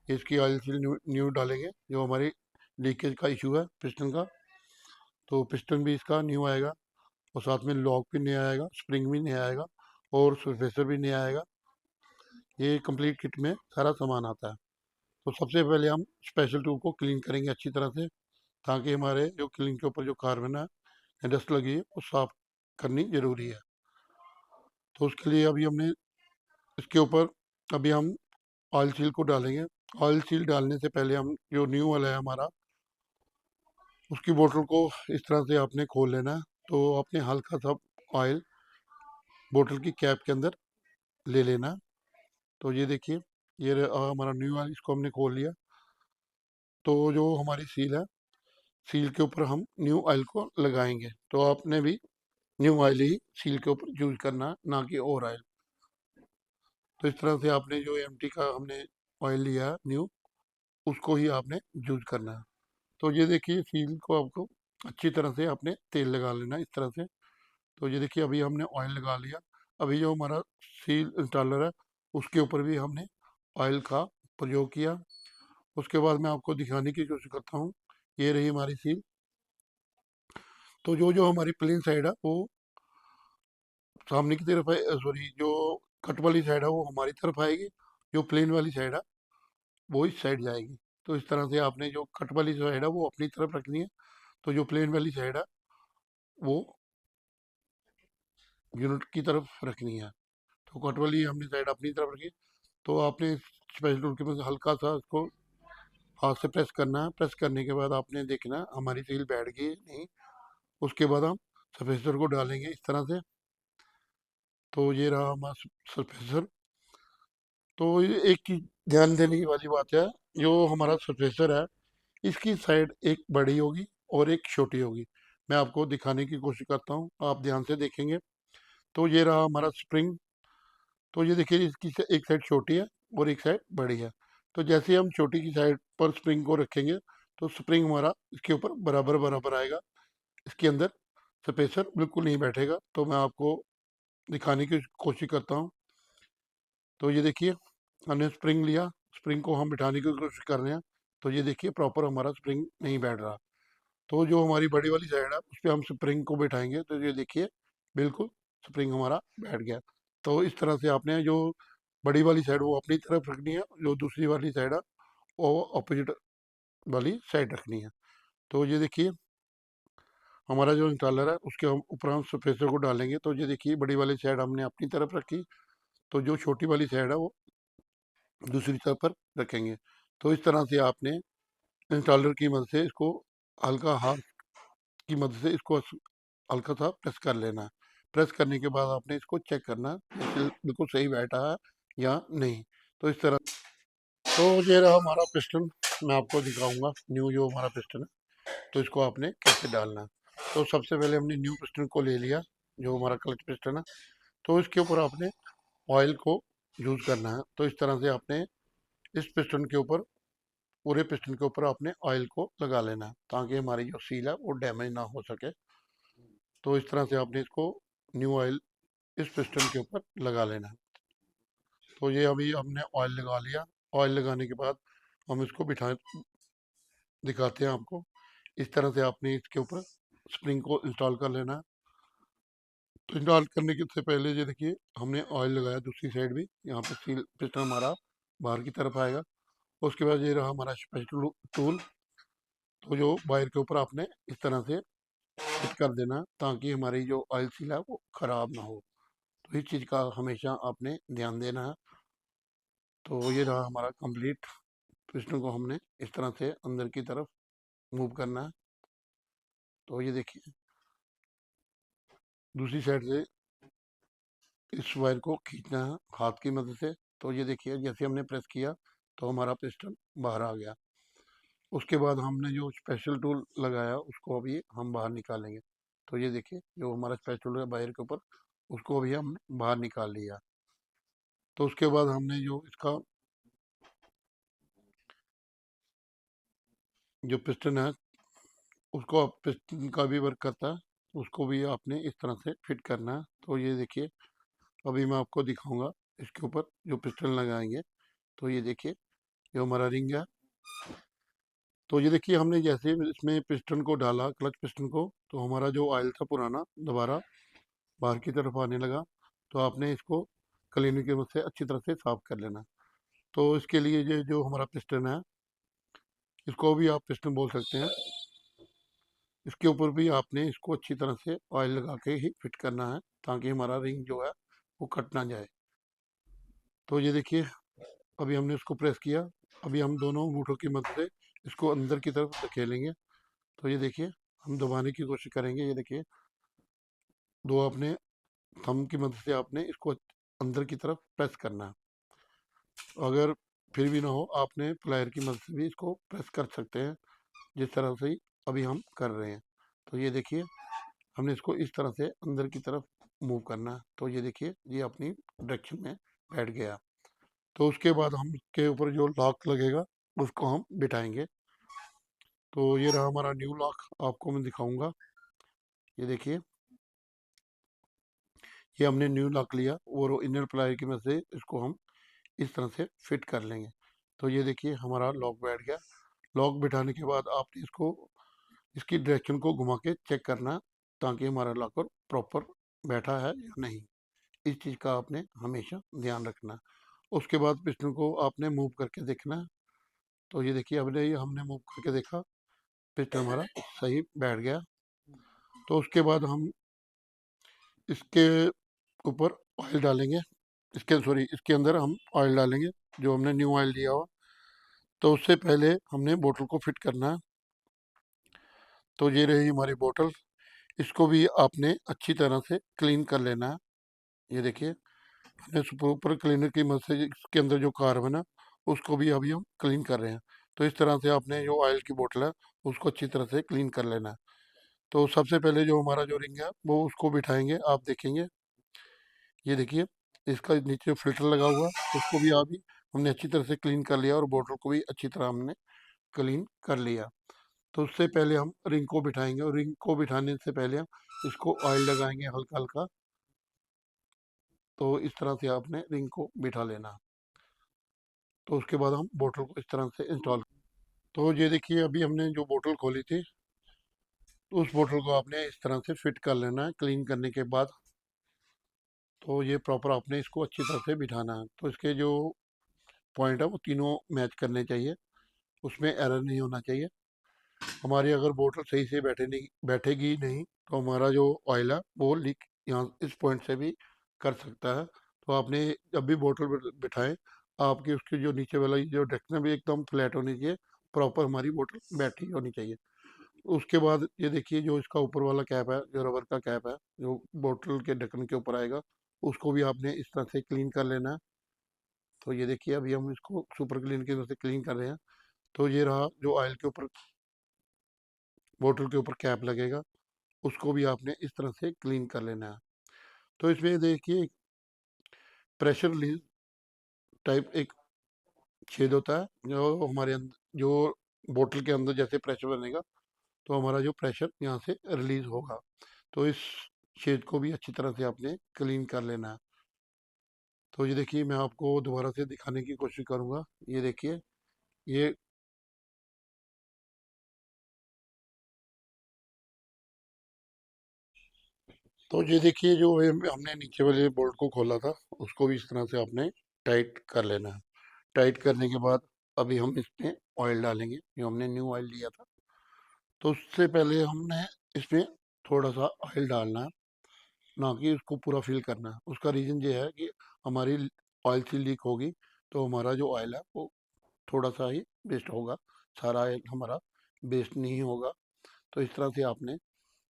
इसकी ऑयल सील न्यू डालेंगे जो हमारी लीकेज का इशू है पिस्टन का। तो पिस्टन भी इसका न्यू आएगा और साथ में लॉक भी नया आएगा, स्प्रिंग भी नया आएगा और सरफेसर भी नया आएगा। ये कंप्लीट किट में सारा सामान आता है। तो सबसे पहले हम स्पेशल ट्यूब को क्लीन करेंगे अच्छी तरह से, ताकि हमारे जो क्लीन के ऊपर जो कार्बन है या डस्ट लगी है वो साफ करनी जरूरी है। तो उसके लिए अभी हमने इसके ऊपर अभी हम ऑयल सील को डालेंगे। ऑयल सील डालने से पहले हम जो न्यू वाला है हमारा, उसकी बोतल को इस तरह से आपने खोल लेना है। तो आपने हल्का सा ऑयल बोतल की कैप के अंदर ले लेना है। तो ये देखिए ये रहा हमारा न्यू ऑयल, इसको हमने खोल लिया। तो जो हमारी सील है, सील के ऊपर हम न्यू ऑयल को लगाएंगे। तो आपने भी न्यू ऑयल ही सील के ऊपर यूज करना है, ना कि और ऑयल। तो इस तरह से आपने जो एमटी का हमने ऑयल लिया है न्यू, उसको ही आपने यूज करना है। तो ये देखिए सील को आपको अच्छी तरह से आपने तेल लगा लेना है इस तरह से। तो ये देखिए अभी हमने ऑयल लगा लिया। अभी जो हमारा सील इंस्टॉलर है उसके ऊपर भी हमने ऑयल का प्रयोग किया। उसके बाद मैं आपको दिखाने की कोशिश करता हूँ। ये रही हमारी सील। तो जो जो हमारी प्लेन साइड है वो सामने की तरफ है, सॉरी जो कट वाली साइड है वो हमारी तरफ आएगी, जो प्लेन वाली साइड है वो इस साइड जाएगी। तो इस तरह से आपने जो कट वाली साइड है वो अपनी तरफ रखनी है, तो जो प्लेन वाली साइड है वो यूनिट की तरफ रखनी है। तो कट वाली हमने साइड अपनी तरफ रखी। तो आपने स्पेशल टूल के में हल्का सा इसको हाथ से प्रेस करना है। प्रेस करने के बाद आपने देखना है हमारी सील बैठ गई है नहीं। उसके बाद हम सफेसर को डालेंगे इस तरह से। तो ये रहा हमारा सफेसर। तो ये एक चीज ध्यान देने की वाली बात है, जो हमारा सफेसर है इसकी साइड एक बड़ी होगी और एक छोटी होगी। मैं आपको दिखाने की कोशिश करता हूँ, आप ध्यान से देखेंगे। तो ये रहा हमारा स्प्रिंग। तो ये देखिए इसकी एक साइड छोटी है और एक साइड बड़ी है। तो जैसे हम छोटी की साइड पर स्प्रिंग को रखेंगे तो स्प्रिंग हमारा इसके ऊपर बराबर बराबर आएगा। इसके अंदर स्पेसर बिल्कुल नहीं बैठेगा। तो मैं आपको दिखाने की कोशिश करता हूँ। तो ये देखिए हमने स्प्रिंग लिया, स्प्रिंग को हम बिठाने की कोशिश कर रहे हैं। तो ये देखिए प्रॉपर हमारा स्प्रिंग नहीं बैठ रहा। तो जो हमारी बड़ी वाली साइड है उस पर हम स्प्रिंग को बिठाएंगे तो ये देखिए बिल्कुल स्प्रिंग हमारा बैठ गया। तो इस तरह से आपने जो बड़ी वाली साइड वो अपनी तरफ रखनी है, जो दूसरी वाली साइड है वो अपोजिट वाली साइड रखनी है। तो ये देखिए हमारा जो इंस्टॉलर है उसके हम ऊपर हम सफेसर को डालेंगे। तो ये देखिए बड़ी वाली साइड हमने अपनी तरफ रखी, तो जो छोटी वाली साइड है वो दूसरी तरफ पर रखेंगे। तो इस तरह से आपने इंस्टॉलर की मदद से इसको हल्का हाथ की मदद से इसको हल्का सा प्रेस कर लेना है। प्रेस करने के बाद आपने इसको चेक करना है कि बिल्कुल सही बैठा है या नहीं। तो इस तरह तो ये रहा हमारा पिस्टन। मैं आपको दिखाऊंगा न्यू जो हमारा पिस्टन है, तो इसको आपने कैसे डालना है। तो सबसे पहले हमने न्यू पिस्टन को ले लिया, जो हमारा क्लच पिस्टन है। तो इसके ऊपर आपने ऑयल को यूज़ करना है। तो इस तरह से आपने इस पिस्टन के ऊपर, पूरे पिस्टन के ऊपर आपने ऑयल को लगा लेना है, ताकि हमारी जो सील है वो डैमेज ना हो सके। तो इस तरह से आपने इसको न्यू ऑयल इस पिस्टन के ऊपर लगा लेना है। तो ये अभी हमने ऑयल लगा लिया। ऑयल लगाने के बाद हम इसको बिठा दिखाते हैं आपको। इस तरह से आपने इसके ऊपर स्प्रिंग को इंस्टॉल कर लेना है। तो इंस्टॉल करने के से पहले ये देखिए हमने ऑयल लगाया दूसरी साइड भी, यहाँ पे सील पिस्टन हमारा बाहर की तरफ आएगा। उसके बाद ये रहा हमारा स्पेशल टूल। तो जो वायर के ऊपर आपने इस तरह से फिट कर देना है, ताकि हमारी जो ऑयल सील है वो ख़राब ना हो। तो इस चीज़ का हमेशा आपने ध्यान देना है। तो ये रहा हमारा कंप्लीट। पिस्टन को हमने इस तरह से अंदर की तरफ मूव करना है। तो ये देखिए दूसरी साइड से इस वायर को खींचना है हाथ की मदद से। तो ये देखिए जैसे हमने प्रेस किया तो हमारा पिस्टन बाहर आ गया। उसके बाद हमने जो स्पेशल टूल लगाया उसको अभी हम बाहर निकालेंगे। तो ये देखिए जो हमारा स्पेशल टूल है वायर के ऊपर, उसको अभी हमने बाहर निकाल लिया। तो उसके बाद हमने जो इसका जो पिस्टन है उसको पिस्टन का भी वर्क करता है, उसको भी आपने इस तरह से फिट करना है। तो ये देखिए अभी मैं आपको दिखाऊंगा इसके ऊपर जो पिस्टन लगाएंगे। तो ये देखिए जो हमारा रिंग है। तो ये देखिए हमने जैसे इसमें पिस्टन को डाला क्लच पिस्टन को, तो हमारा जो ऑयल था पुराना दोबारा बाहर की तरफ आने लगा। तो आपने इसको क्लीनर की मदद से अच्छी तरह से साफ कर लेना। तो इसके लिए ये जो हमारा पिस्टन है, इसको भी आप पिस्टन बोल सकते हैं, इसके ऊपर भी आपने इसको अच्छी तरह से ऑयल लगा के ही फिट करना है, ताकि हमारा रिंग जो है वो कट ना जाए। तो ये देखिए अभी हमने इसको प्रेस किया। अभी हम दोनों अंगूठों की मदद से इसको अंदर की तरफ धकेलेंगे। तो ये देखिए हम दबाने की कोशिश करेंगे। ये देखिए दो अपने थंब की मदद से आपने इसको अंदर की तरफ प्रेस करना है। अगर फिर भी ना हो आपने प्लायर की मदद से भी इसको प्रेस कर सकते हैं, जिस तरह से अभी हम कर रहे हैं। तो ये देखिए हमने इसको इस तरह से अंदर की तरफ मूव करना है। तो ये देखिए ये अपनी डायरेक्शन में बैठ गया। तो उसके बाद हम इसके ऊपर जो लॉक लगेगा उसको हम बिठाएंगे। तो ये रहा हमारा न्यू लॉक, आपको मैं दिखाऊंगा। ये देखिए ये हमने न्यू लॉक लिया और इनर प्लाई की मदद से इसको हम इस तरह से फिट कर लेंगे। तो ये देखिए हमारा लॉक बैठ गया। लॉक बिठाने के बाद आपने इसको इसकी डायरेक्शन को घुमा के चेक करना, ताकि हमारा लॉकर प्रॉपर बैठा है या नहीं। इस चीज़ का आपने हमेशा ध्यान रखना। उसके बाद पिस्टन को आपने मूव करके देखना है। तो ये देखिए हमने मूव करके देखा, पिस्टन हमारा सही बैठ गया। तो उसके बाद हम इसके ऊपर ऑयल डालेंगे। इसके अंदर हम ऑयल डालेंगे जो हमने न्यू ऑयल लिया हुआ। तो उससे पहले हमने बोतल को फिट करना है। तो ये रही हमारी बोतल। इसको भी आपने अच्छी तरह से क्लीन कर लेना है। ये देखिए हमने ऊपर क्लीनर की मदद से इसके अंदर जो कार्बन है उसको भी अभी हम क्लीन कर रहे हैं। तो इस तरह से आपने जो ऑयल की बोतल है उसको अच्छी तरह से क्लीन कर लेना है। तो सबसे पहले जो हमारा जो रिंग है वो उसको बिठाएंगे, आप देखेंगे। ये देखिए इसका नीचे फिल्टर लगा हुआ है, उसको भी अभी हमने अच्छी तरह से क्लीन कर लिया और बोतल को भी अच्छी तरह हमने क्लीन कर लिया। तो उससे पहले हम रिंग को बिठाएंगे, और रिंग को बिठाने से पहले हम इसको ऑयल लगाएंगे हल्का हल्का। तो इस तरह से आपने रिंग को बिठा लेना। तो उसके बाद हम बोतल को इस तरह से इंस्टॉल। तो ये देखिए अभी हमने जो बोतल खोली थी, तो उस बोतल को आपने इस तरह से फिट कर लेना है क्लीन करने के बाद। तो ये प्रॉपर आपने इसको अच्छी तरह से बिठाना है। तो इसके जो पॉइंट है वो तीनों मैच करने चाहिए, उसमें एरर नहीं होना चाहिए। हमारी अगर बोतल सही से बैठेगी नहीं तो हमारा जो ऑयल है वो लीक यहाँ इस पॉइंट से भी कर सकता है। तो आपने जब भी बोतल बिठाएं, आपकी उसकी जो नीचे वाला जो ढक्कन है भी एकदम फ्लैट होनी चाहिए, प्रॉपर हमारी बोतल बैठी होनी चाहिए। उसके बाद ये देखिए जो इसका ऊपर वाला कैप है, जो रबर का कैप है जो बोतल के ढक्कन के ऊपर आएगा, उसको भी आपने इस तरह से क्लीन कर लेना है। तो ये देखिए अभी हम इसको सुपर क्लीन की वजह से क्लीन कर रहे हैं। तो ये रहा जो ऑयल के ऊपर बोतल के ऊपर कैप लगेगा, उसको भी आपने इस तरह से क्लीन कर लेना है। तो इसमें देखिए प्रेशर रिलीज टाइप एक छेद होता है, जो हमारे अंदर जो बोतल के अंदर जैसे प्रेशर बनेगा तो हमारा जो प्रेशर यहाँ से रिलीज होगा। तो इस छेद को भी अच्छी तरह से आपने क्लीन कर लेना है। तो ये देखिए मैं आपको दोबारा से दिखाने की कोशिश करूँगा। ये देखिए ये तो ये देखिए जो हमने नीचे वाले बोल्ट को खोला था, उसको भी इस तरह से आपने टाइट कर लेना है। टाइट करने के बाद अभी हम इसमें ऑयल डालेंगे, जो हमने न्यू ऑयल लिया था। तो उससे पहले हमने इसमें थोड़ा सा ऑयल डालना है, ना कि उसको पूरा फिल करना है। उसका रीज़न ये है कि हमारी ऑयल सी लीक होगी, तो हमारा जो ऑयल है वो थोड़ा सा ही वेस्ट होगा, सारा ऑयल हमारा वेस्ट नहीं होगा। तो इस तरह से आपने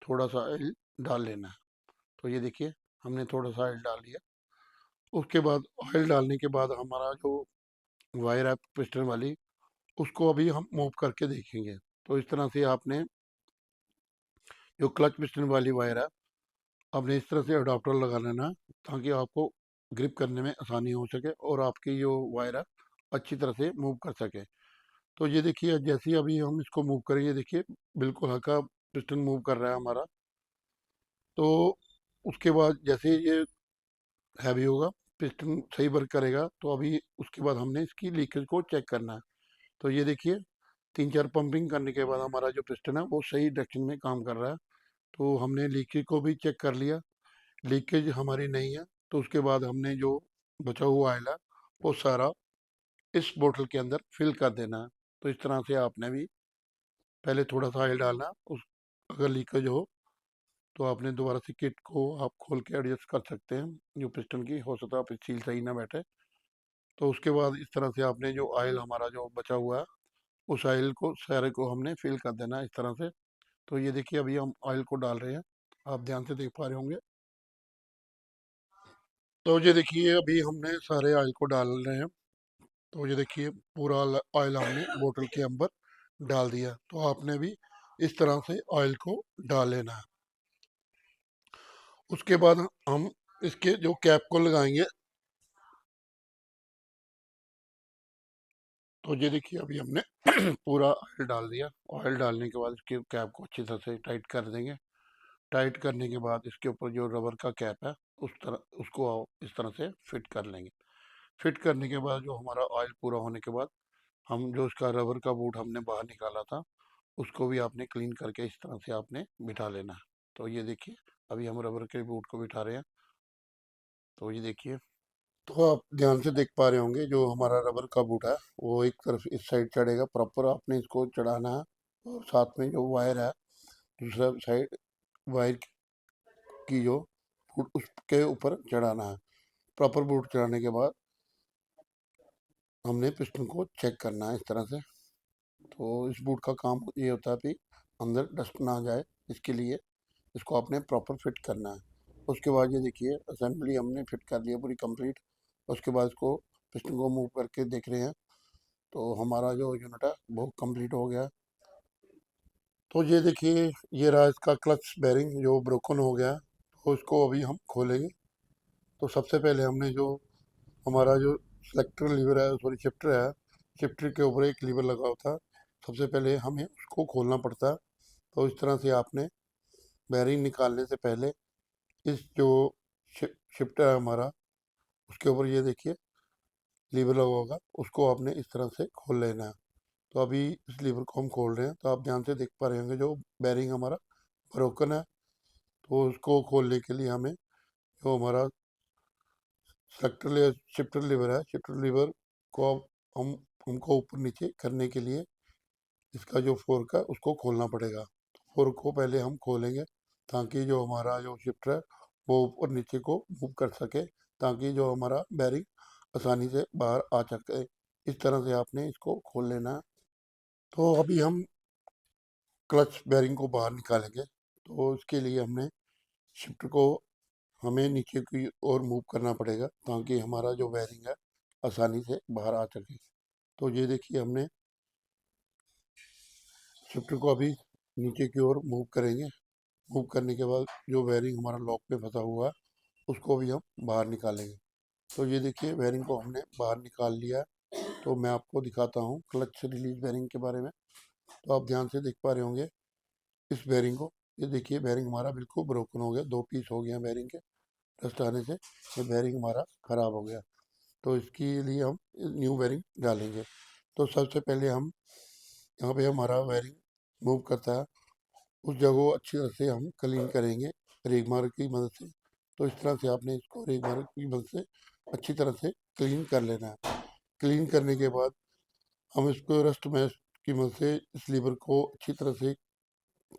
थोड़ा सा ऑयल डाल लेना है। तो ये देखिए हमने थोड़ा सा ऑयल डाल लिया। उसके बाद ऑयल डालने के बाद हमारा जो वायर है पिस्टन वाली, उसको अभी हम मूव करके देखेंगे। तो इस तरह से आपने जो क्लच पिस्टन वाली वायर है, आपने इस तरह से अडाप्टर लगा लेना है, ताकि आपको ग्रिप करने में आसानी हो सके और आपकी जो वायर है अच्छी तरह से मूव कर सके। तो ये देखिए जैसे ही अभी हम इसको मूव करेंगे, देखिए बिल्कुल हल्का पिस्टन मूव कर रहा है हमारा। तो उसके बाद जैसे ये हैवी होगा, पिस्टन सही वर्क करेगा, तो अभी उसके बाद हमने इसकी लीकेज को चेक करना है। तो ये देखिए 3-4 पंपिंग करने के बाद हमारा जो पिस्टन है वो सही डायरेक्शन में काम कर रहा है। तो हमने लीकेज को भी चेक कर लिया, लीकेज हमारी नहीं है। तो उसके बाद हमने जो बचा हुआ ऑयल है वो सारा इस बोतल के अंदर फिल कर देना है। तो इस तरह से आपने भी पहले थोड़ा सा ऑयल डालना, उस अगर लीकेज हो तो आपने दोबारा से किट को आप खोल के एडजस्ट कर सकते हैं, जो पिस्टन की हो सकता है आप सील सही ना बैठे। तो उसके बाद इस तरह से आपने जो ऑयल हमारा जो बचा हुआ है, उस ऑयल को सारे को हमने फिल कर देना है इस तरह से। तो ये देखिए अभी हम ऑयल को डाल रहे हैं, आप ध्यान से देख पा रहे होंगे। तो ये देखिए अभी हमने सारे ऑयल को डाल रहे हैं। तो ये देखिए पूरा ऑयल हमने बोतल के अंदर डाल दिया। तो आपने भी इस तरह से ऑयल को डाल लेना है। उसके बाद हम इसके जो कैप को लगाएंगे। तो ये देखिए अभी हमने पूरा ऑयल डाल दिया। ऑयल डालने के बाद इसके कैप को अच्छी तरह से टाइट कर देंगे। टाइट करने के बाद इसके ऊपर जो रबर का कैप है, उस तरह उसको इस तरह से फिट कर लेंगे। फिट करने के बाद जो हमारा ऑयल पूरा होने के बाद हम जो इसका रबर का बूट हमने बाहर निकाला था, उसको भी आपने क्लीन करके इस तरह से आपने बिठा लेना है। तो ये देखिए अभी हम रबर के बूट को बिठा रहे हैं। तो ये देखिए, तो आप ध्यान से देख पा रहे होंगे जो हमारा रबर का बूट है वो एक तरफ इस साइड चढ़ेगा, प्रॉपर आपने इसको चढ़ाना है। और साथ में जो वायर है दूसरा साइड वायर की जो फुट उसके ऊपर चढ़ाना है। प्रॉपर बूट चढ़ाने के बाद हमने पिस्टन को चेक करना है इस तरह से। तो इस बूट का काम ये होता है कि अंदर डस्ट ना आ जाए, इसके लिए इसको आपने प्रॉपर फिट करना है। उसके बाद ये देखिए असेंबली हमने फिट कर लिया पूरी कंप्लीट। उसके बाद इसको पिस्टन को मूव करके देख रहे हैं, तो हमारा जो यूनिट है वो कंप्लीट हो गया। तो ये देखिए ये रहा इसका क्लच बेरिंग जो ब्रोकन हो गया है। तो इसको अभी हम खोलेंगे। तो सबसे पहले हमने जो हमारा जो सेलेक्टर लीवर है, सॉरी शिफ्टर है, शिफ्टर के ऊपर एक लीवर लगा होता है। सबसे पहले हमें उसको खोलना पड़ता है। तो इस तरह से आपने बेरिंग निकालने से पहले इस जो शिफ्टर है हमारा, उसके ऊपर ये देखिए लीवर लगा होगा, उसको आपने इस तरह से खोल लेना है। तो अभी इस लीवर को हम खोल रहे हैं। तो आप ध्यान से देख पा रहे होंगे जो बेरिंग हमारा ब्रोकन है। तो उसको खोलने के लिए हमें जो हमारा शिफ्टर लीवर है, शिफ्टर लीवर को अब हम हमको ऊपर नीचे करने के लिए इसका जो फोर्क है उसको खोलना पड़ेगा। तो फोर्क को पहले हम खोलेंगे, ताकि जो हमारा जो शिफ्टर है वो ऊपर नीचे को मूव कर सके, ताकि जो हमारा बैरिंग आसानी से बाहर आ सके। इस तरह से आपने इसको खोल लेना है। तो अभी हम क्लच बेरिंग को बाहर निकालेंगे। तो इसके लिए हमने शिफ्ट को हमें नीचे की ओर मूव करना पड़ेगा, ताकि हमारा जो बेरिंग है आसानी से बाहर आ सके। तो ये देखिए हमने शिफ्ट को अभी नीचे की ओर मूव करेंगे। मूव करने के बाद जो बेरिंग हमारा लॉक पे फंसा हुआ है उसको भी हम बाहर निकालेंगे। तो ये देखिए बेरिंग को हमने बाहर निकाल लिया है। तो मैं आपको दिखाता हूँ क्लच रिलीज बेरिंग के बारे में। तो आप ध्यान से देख पा रहे होंगे इस बेरिंग को। ये देखिए बेरिंग हमारा बिल्कुल ब्रोकन हो गया, दो पीस हो गया बेरिंग के। डस्ट आने से ये बेरिंग हमारा ख़राब हो गया। तो इसके लिए हम न्यू बेरिंग डालेंगे। तो सबसे पहले हम यहाँ पे हमारा बेरिंग मूव करता है, उस जगह को अच्छी तरह से हम क्लीन करेंगे। रेगमार की मदद से। तो इस तरह से आपने इसको रेगमार की मदद से अच्छी तरह से क्लीन कर लेना है। क्लीन करने के बाद हम इसको रस्ट मैश की मदद से इस लीवर को अच्छी तरह से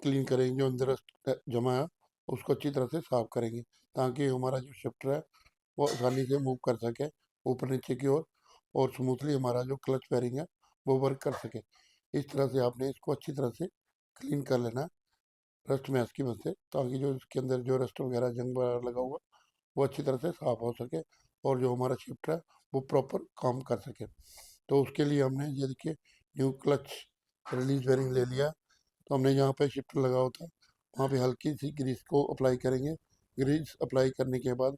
क्लीन करेंगे, जो अंदर रस्ट जमा है उसको अच्छी तरह से साफ करेंगे, ताकि हमारा जो शिफ्टर है वो आसानी से मूव कर सके ऊपर नीचे की ओर, और स्मूथली हमारा जो क्लच पैरिंग है वो वर्क कर सके। इस तरह से आपने इसको अच्छी तरह से क्लीन कर लेना है रस्ट मैश की मदद से, ताकि जो इसके अंदर जो रस्ट वगैरह जंग वगैरह लगा हुआ वो अच्छी तरह से साफ हो सके, और जो हमारा शिफ्टर है वो प्रॉपर काम कर सके। तो उसके लिए हमने ये देखिए न्यू क्लच रिलीज बेरिंग ले लिया। तो हमने जहाँ पे शिफ्टर लगा होता है वहाँ पे हल्की सी ग्रीस को अप्लाई करेंगे। ग्रीस अप्लाई करने के बाद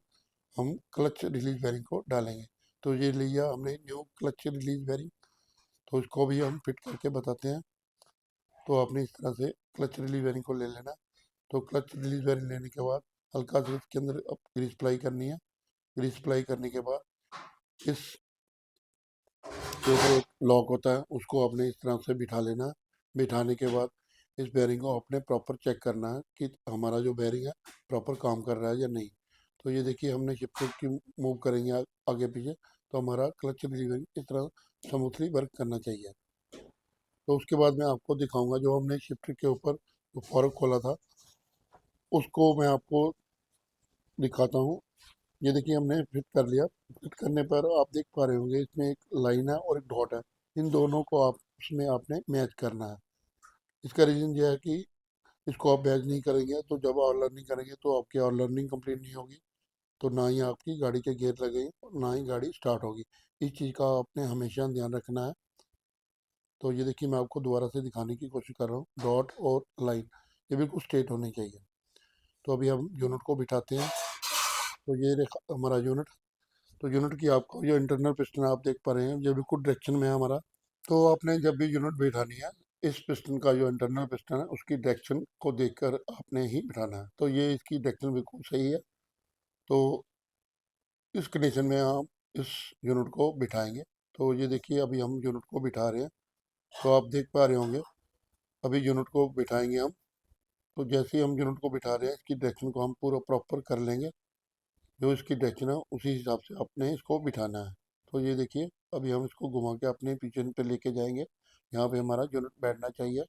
हम क्लच रिलीज बेरिंग को डालेंगे। तो ये लिया हमने न्यू क्लच रिलीज बेरिंग, तो इसको भी हम फिट करके बताते हैं। तो आपने इस तरह से क्लच रिलीज बेरिंग को ले लेना। तो क्लच रिलीज बेरिंग लेने के बाद हल्का से इसके अंदर ग्रीस अप्लाई करनी है। ग्रीस अप्लाई करने के बाद इस के ऊपर एक लॉक होता है उसको आपने इस तरह से बिठा लेना। बिठाने के बाद इस बेरिंग को आपने प्रॉपर चेक करना है कि हमारा जो बेरिंग है प्रॉपर काम कर रहा है या नहीं। तो ये देखिए हमने शिफ्टर की मूव करेंगे आगे पीछे, तो हमारा क्लच रिलीवर इस तरह स्मूथली वर्क करना चाहिए। तो उसके बाद मैं आपको दिखाऊंगा जो हमने शिफ्टर के ऊपर जो फॉर्क खोला था उसको मैं आपको दिखाता हूँ। ये देखिए हमने फिट कर लिया। फिट करने पर आप देख पा रहे होंगे इसमें एक लाइन है और एक डॉट है। इन दोनों को आप उसमें आपने मैच करना है। इसका रीज़न ये है कि इसको आप मैच नहीं करेंगे तो जब और लर्निंग करेंगे तो आपकी और लर्निंग कंप्लीट नहीं होगी, तो ना ही आपकी गाड़ी के गियर लगेंगे और ना ही गाड़ी स्टार्ट होगी। इस चीज़ का आपने हमेशा ध्यान रखना है। तो ये देखिए मैं आपको दोबारा से दिखाने की कोशिश कर रहा हूँ। डॉट और लाइन ये बिल्कुल स्ट्रेट होनी चाहिए। तो अभी हम यूनिट को बिठाते हैं। तो ये रहा हमारा यूनिट। तो यूनिट की आपको जो इंटरनल पिस्टन आप देख पा रहे हैं जो बिल्कुल डायरेक्शन में है हमारा। तो आपने जब भी यूनिट बिठानी है इस पिस्टन का जो इंटरनल पिस्टन है उसकी डायरेक्शन को देखकर आपने ही बिठाना है। तो ये इसकी डायरेक्शन बिल्कुल सही है। तो इस कंडीशन में हम इस यूनिट को बिठाएंगे। तो ये देखिए अभी हम यूनिट को बिठा रहे हैं। तो आप देख पा रहे होंगे अभी यूनिट को बिठाएंगे हम। तो जैसे ही हम यूनिट को बिठा रहे हैं इसकी डायरेक्शन को हम पूरा प्रॉपर कर लेंगे। जो इसकी डायरेक्शन है उसी हिसाब से आपने इसको बिठाना है। तो ये देखिए अभी हम इसको घुमा के अपने पीछे पे लेके जाएंगे, यहाँ पे हमारा यूनिट बैठना चाहिए।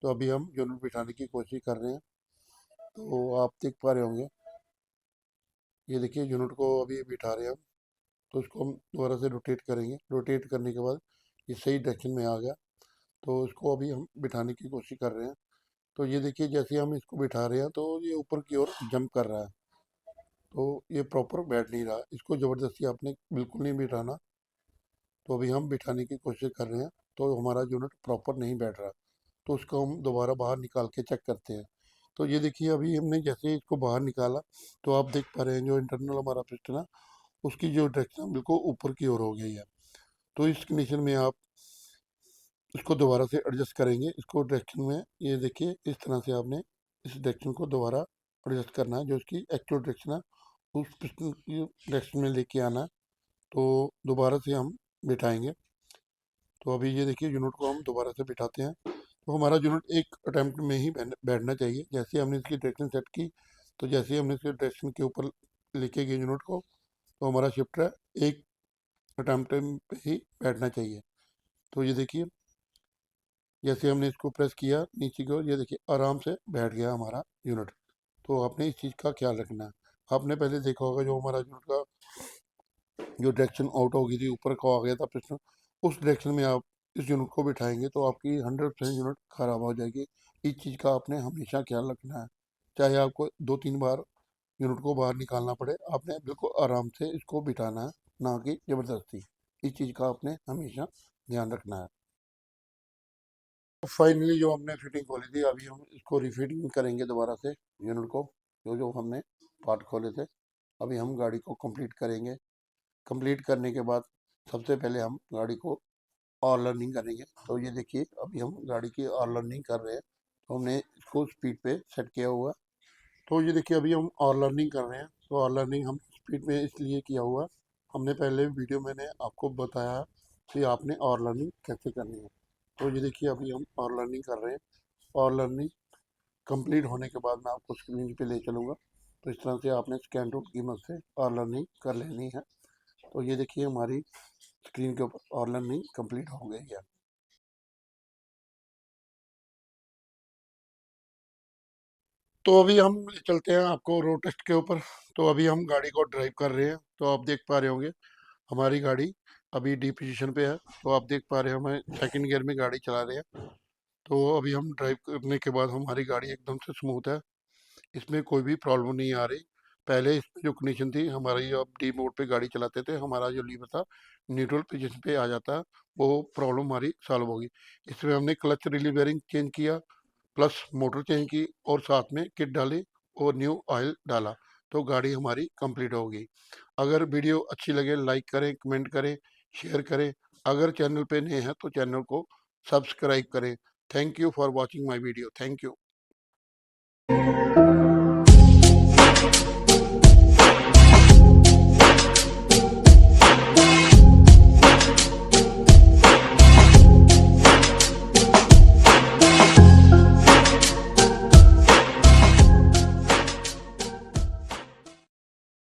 तो अभी हम यूनिट बिठाने की कोशिश कर रहे हैं। तो आप देख पा रहे होंगे ये देखिए यूनिट को अभी बिठा रहे हैं हम। तो इसको हम दोबारा से रोटेट करेंगे। रोटेट करने के बाद ये सही डायरेक्शन में आ गया। तो इसको अभी हम बिठाने की कोशिश कर रहे हैं। तो ये देखिए जैसे हम इसको बिठा रहे हैं तो ये ऊपर की ओर जंप कर रहा है। तो ये प्रॉपर बैठ नहीं रहा। इसको ज़बरदस्ती आपने बिल्कुल नहीं बिठाना। तो अभी हम बिठाने की कोशिश कर रहे हैं। तो हमारा यूनिट प्रॉपर नहीं बैठ रहा। तो उसको हम दोबारा बाहर निकाल के चेक करते हैं। तो ये देखिए अभी हमने जैसे ही इसको बाहर निकाला तो आप देख पा रहे हैं जो इंटरनल हमारा पिस्टन है उसकी जो डायरेक्शन बिल्कुल ऊपर की ओर हो गई है। तो इस कंडीशन में आप इसको दोबारा से एडजस्ट करेंगे इसको डायरेक्शन में। ये देखिए इस तरह से आपने इस डायरेक्शन को दोबारा एडजस्ट करना है। जो इसकी एक्चुअल डायरेक्शन है उस पिस्टन की डायरेक्शन में लेके आना है। तो दोबारा से हम बिठाएंगे। तो अभी ये देखिए यूनिट को हम दोबारा से बिठाते हैं। तो हमारा यूनिट एक अटैम्प्ट में ही बैठना चाहिए। जैसे हमने इसकी डायरेक्शन सेट की तो जैसे ही हमने इसके डायरेक्शन के ऊपर लेके गए यूनिट को तो हमारा शिफ्टर एक अटैम्प्ट पे ही बैठना चाहिए। तो ये देखिए जैसे हमने इसको प्रेस किया नीचे की ओर ये देखिए आराम से बैठ गया हमारा यूनिट। तो आपने इस चीज़ का ख्याल रखना है। आपने पहले देखा होगा जो हमारा यूनिट का जो डायरेक्शन आउट हो गई थी ऊपर को आ गया था पिस्टन, उस डायरेक्शन में आप इस यूनिट को बिठाएंगे तो आपकी 100% यूनिट खराब हो जाएगी। इस चीज़ का आपने हमेशा ख्याल रखना है। चाहे आपको 2-3 बार यूनिट को बाहर निकालना पड़े, आपने बिल्कुल आराम से इसको बिठाना है, ना कि ज़बरदस्ती। इस चीज़ का आपने हमेशा ध्यान रखना है। फाइनली जो हमने फिटिंग खोली थी अभी हम इसको रिफिटिंग करेंगे दोबारा से यूनिट को। जो जो हमने पार्ट खोले थे अभी हम गाड़ी को कंप्लीट करेंगे। कंप्लीट करने के बाद सबसे पहले हम गाड़ी को और लर्निंग करेंगे। तो ये देखिए अभी हम गाड़ी की और लर्निंग कर रहे हैं। तो हमने इसको स्पीड पे सेट किया हुआ है। तो ये देखिए अभी हम और लर्निंग कर रहे हैं। तो और लर्निंग हम स्पीड में इसलिए किया हुआ है, हमने पहले वीडियो मैंने आपको बताया कि आपने और लर्निंग कैसे करनी है। तो ये देखिए अभी हम और लर्निंग कर रहे हैं। और लर्निंग कंप्लीट होने के बाद मैं आपको स्क्रीन पे ले चलूँगा। तो इस तरह से आपने स्कैन टूल की मदद से और लर्निंग कर लेनी है। तो ये देखिए हमारी स्क्रीन के ऊपर और लर्निंग कंप्लीट हो गई है। तो अभी हम ले चलते हैं आपको रोड टेस्ट के ऊपर। तो अभी हम गाड़ी को ड्राइव कर रहे हैं। तो आप देख पा रहे होंगे हमारी गाड़ी अभी डी पोजीशन पे है। तो आप देख पा रहे हैं हम सेकंड गियर में गाड़ी चला रहे हैं। तो अभी हम ड्राइव करने के बाद हमारी गाड़ी एकदम से स्मूथ है, इसमें कोई भी प्रॉब्लम नहीं आ रही। पहले इसमें जो कंडीशन थी हमारी, अब डी मोड पे गाड़ी चलाते थे हमारा जो लीवर था न्यूट्रल पोजीशन पे आ जाता, वो प्रॉब्लम हमारी सॉल्व होगी। इसमें हमने क्लच रिलीव बेयरिंग चेंज किया, प्लस मोटर चेंज की और साथ में किट डाली और न्यू ऑयल डाला। तो गाड़ी हमारी कंप्लीट होगी। अगर वीडियो अच्छी लगे लाइक करें, कमेंट करें, शेयर करें। अगर चैनल पे नए हैं तो चैनल को सब्सक्राइब करें। Thank you for watching my video. Thank you.